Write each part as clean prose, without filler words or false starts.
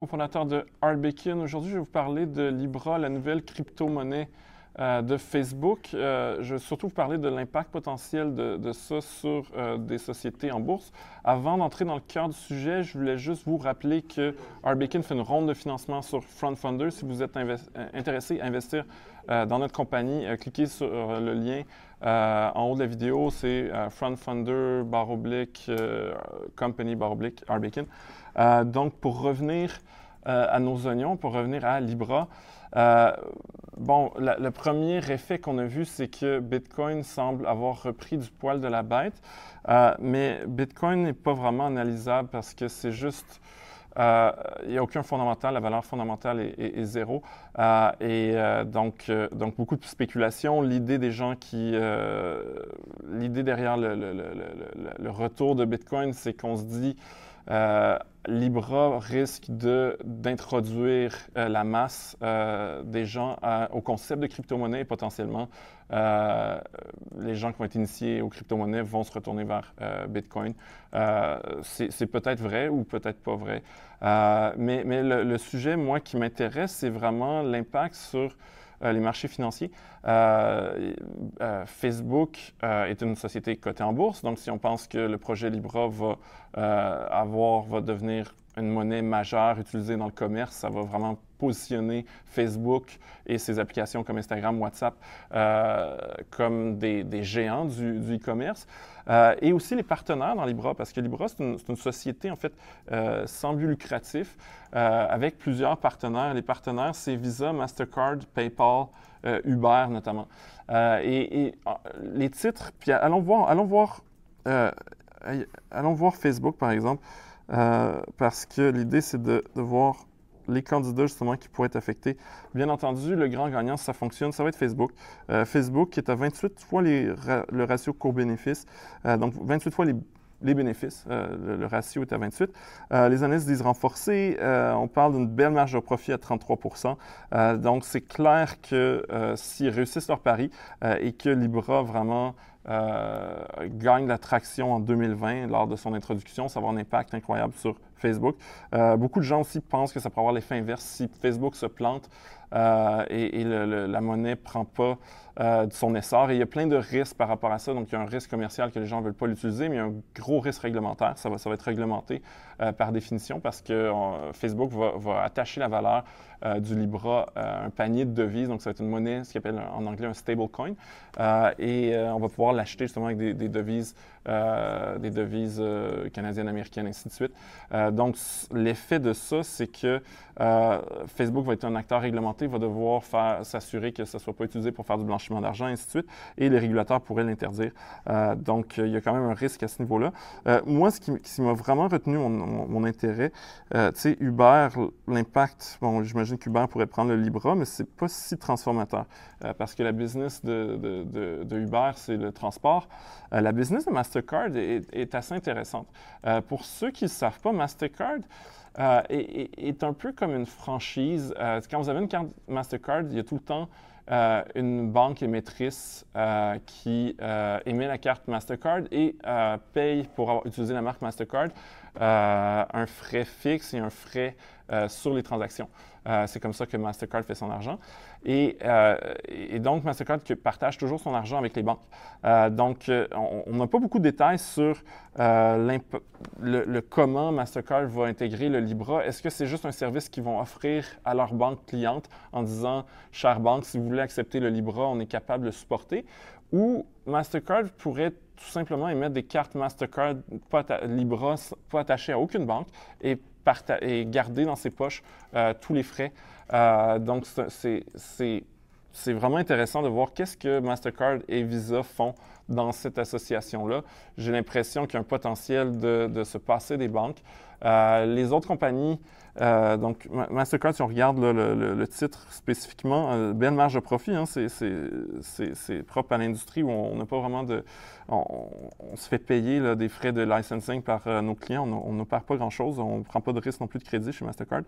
Fondateur de Arbekin. Aujourd'hui, je vais vous parler de Libra, la nouvelle crypto-monnaie de Facebook. Je vais surtout vous parler de l'impact potentiel de ça sur des sociétés en bourse. Avant d'entrer dans le cœur du sujet, je voulais juste vous rappeler que Arbekin fait une ronde de financement sur FrontFunder. Si vous êtes intéressé à investir dans notre compagnie, cliquez sur le lien en haut de la vidéo. C'est FrontFunder company Arbekin. Donc, pour revenir à nos oignons, pour revenir à Libra, le premier effet qu'on a vu, c'est que Bitcoin semble avoir repris du poil de la bête, mais Bitcoin n'est pas vraiment analysable parce que c'est juste... il n'y a aucun fondamental, la valeur fondamentale est zéro. Donc, beaucoup de spéculation. L'idée des gens l'idée derrière le retour de Bitcoin, c'est qu'on se dit Libra risque d'introduire la masse des gens au concept de crypto-monnaie et potentiellement les gens qui vont être initiés aux crypto-monnaies vont se retourner vers Bitcoin. C'est peut-être vrai ou peut-être pas vrai. Mais le sujet, moi, qui m'intéresse, c'est vraiment l'impact sur les marchés financiers. Facebook est une société cotée en bourse, donc si on pense que le projet Libra va devenir une monnaie majeure utilisée dans le commerce, ça va vraiment positionner Facebook et ses applications comme Instagram, WhatsApp comme des géants du e-commerce. Et aussi les partenaires dans Libra, parce que Libra, c'est une société en fait sans but lucratif avec plusieurs partenaires. Les partenaires, c'est Visa, Mastercard, PayPal, Uber notamment. Les titres, puis allons voir Facebook par exemple, parce que l'idée c'est de voir les candidats justement qui pourraient être affectés. Bien entendu, le grand gagnant, si ça fonctionne, ça va être Facebook. Facebook qui est à 28 fois le ratio court-bénéfice, donc 28 fois les bénéfices. Le ratio est à 28. Les analystes disent renforcé. On parle d'une belle marge de profit à 33 donc, c'est clair que s'ils réussissent leur pari et que Libra vraiment gagne de la traction en 2020 lors de son introduction, ça va avoir un impact incroyable sur Facebook. Beaucoup de gens aussi pensent que ça pourrait avoir l'effet inverse si Facebook se plante et la monnaie ne prend pas de son essor. Et il y a plein de risques par rapport à ça. Donc, il y a un risque commercial que les gens ne veulent pas l'utiliser, mais il y a un gros risque réglementaire. Ça va être réglementé par définition parce que Facebook va attacher la valeur du Libra à un panier de devises. Donc, ça va être une monnaie, ce qu'on appelle en anglais un stablecoin. On va pouvoir l'acheter justement avec des devises canadiennes, américaines, ainsi de suite. Donc, l'effet de ça, c'est que Facebook va être un acteur réglementé, va devoir s'assurer que ça ne soit pas utilisé pour faire du blanchiment d'argent, ainsi de suite, et les régulateurs pourraient l'interdire. Donc, il y a quand même un risque à ce niveau-là. Moi, ce qui m'a vraiment retenu mon intérêt, tu sais, Uber, l'impact, bon, j'imagine qu'Uber pourrait prendre le Libra, mais c'est pas si transformateur, parce que la business de Uber, c'est le transport. La business de Mastercard est assez intéressante. Pour ceux qui ne savent pas, Mastercard est un peu comme une franchise. Quand vous avez une carte Mastercard, il y a tout le temps une banque émettrice qui émet la carte Mastercard et paye pour utiliser la marque Mastercard un frais fixe et un frais sur les transactions. C'est comme ça que Mastercard fait son argent. Et donc, Mastercard partage toujours son argent avec les banques. Donc, on n'a pas beaucoup de détails sur le comment Mastercard va intégrer le Libra. Est-ce que c'est juste un service qu'ils vont offrir à leur banque cliente en disant « Chère banque, si vous voulez accepter le Libra, on est capable de le supporter » ou Mastercard pourrait tout simplement émettre des cartes Mastercard Libra pas attachées à aucune banque et garder dans ses poches tous les frais. Donc, c'est vraiment intéressant de voir qu'est-ce que Mastercard et Visa font dans cette association-là. J'ai l'impression qu'il y a un potentiel de se passer des banques. Les autres compagnies, donc Mastercard, si on regarde là, le titre spécifiquement, belle marge de profit, hein, c'est propre à l'industrie où on n'a pas vraiment on se fait payer là, des frais de licensing par nos clients. On ne perd pas grand-chose. On ne prend pas de risque non plus de crédit chez Mastercard.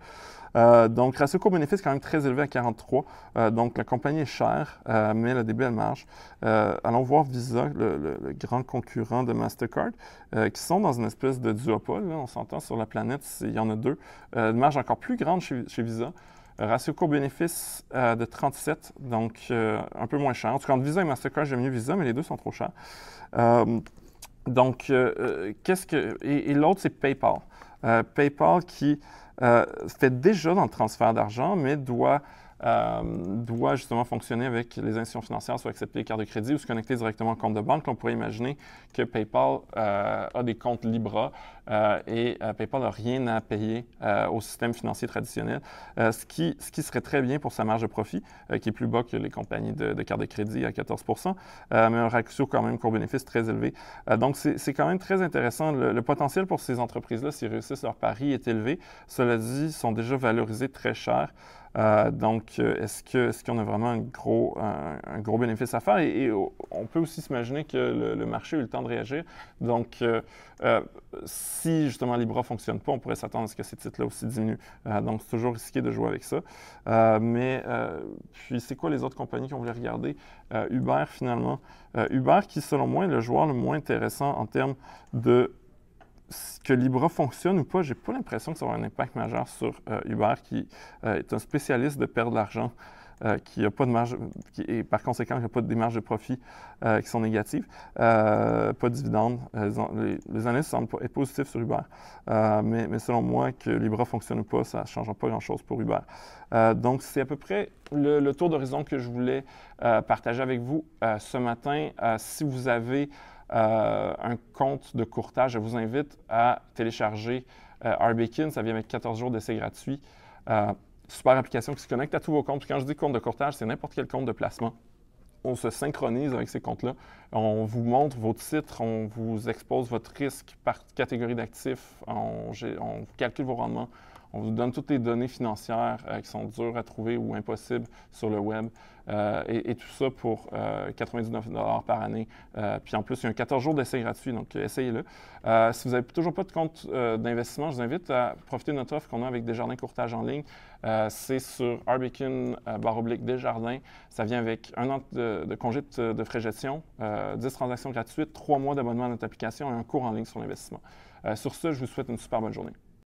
Donc, ratio coût-bénéfice quand même très élevé à 43. Donc, la compagnie est chère, mais elle a des belles marges. Allons voir Visa, le grand concurrent de Mastercard, qui sont dans une espèce de duopole. Là, on s'entend sur la planète, il y en a deux. Une marge encore plus grande chez Visa. Ratio coût-bénéfice de 37, donc un peu moins cher. En tout cas, entre Visa et Mastercard, j'aime mieux Visa, mais les deux sont trop chers. Et l'autre, c'est PayPal. PayPal qui fait déjà dans le transfert d'argent, mais doit justement fonctionner avec les institutions financières, soit accepter les cartes de crédit ou se connecter directement au compte de banque. Là, on pourrait imaginer que PayPal a des comptes Libra et PayPal n'a rien à payer au système financier traditionnel, ce qui serait très bien pour sa marge de profit, qui est plus bas que les compagnies de cartes de crédit à 14 mais un ratio quand même coût-bénéfice très élevé. Donc, c'est quand même très intéressant. Le potentiel pour ces entreprises-là, s'ils réussissent leur pari, est élevé. Cela dit, ils sont déjà valorisés très cher. Donc, est-ce qu'on a vraiment un gros bénéfice à faire? Et on peut aussi s'imaginer que le marché a eu le temps de réagir. Donc, si justement Libra ne fonctionne pas, on pourrait s'attendre à ce que ces titres-là aussi diminuent. Donc, c'est toujours risqué de jouer avec ça. Puis, c'est quoi les autres compagnies qu'on voulait regarder? Uber, finalement. Uber qui, selon moi, est le joueur le moins intéressant en termes de que Libra fonctionne ou pas, j'ai pas l'impression que ça va avoir un impact majeur sur Uber, qui est un spécialiste de perdre de l'argent, qui n'a pas de marge, et par conséquent, qui n'a pas des marges de profit qui sont négatives, pas de dividendes. Les analystes semblent être positifs sur Uber, mais selon moi, que Libra fonctionne ou pas, ça ne changera pas grand-chose pour Uber. Donc, c'est à peu près le tour d'horizon que je voulais partager avec vous ce matin. Si vous avez un compte de courtage, je vous invite à télécharger RBakin. Ça vient avec 14 jours d'essai gratuit. Super application qui se connecte à tous vos comptes. Puis quand je dis compte de courtage, c'est n'importe quel compte de placement. On se synchronise avec ces comptes-là. On vous montre vos titres, on vous expose votre risque par catégorie d'actifs, on calcule vos rendements. On vous donne toutes les données financières qui sont dures à trouver ou impossibles sur le web. Et tout ça pour 99 $ par année. Puis en plus, il y a un 14 jours d'essai gratuit, donc essayez-le. Si vous n'avez toujours pas de compte d'investissement, je vous invite à profiter de notre offre qu'on a avec Desjardins Courtage en ligne. C'est sur RBakin/Desjardins. Ça vient avec un an de congé de frais de gestion, 10 transactions gratuites, 3 mois d'abonnement à notre application et un cours en ligne sur l'investissement. Sur ce, je vous souhaite une super bonne journée.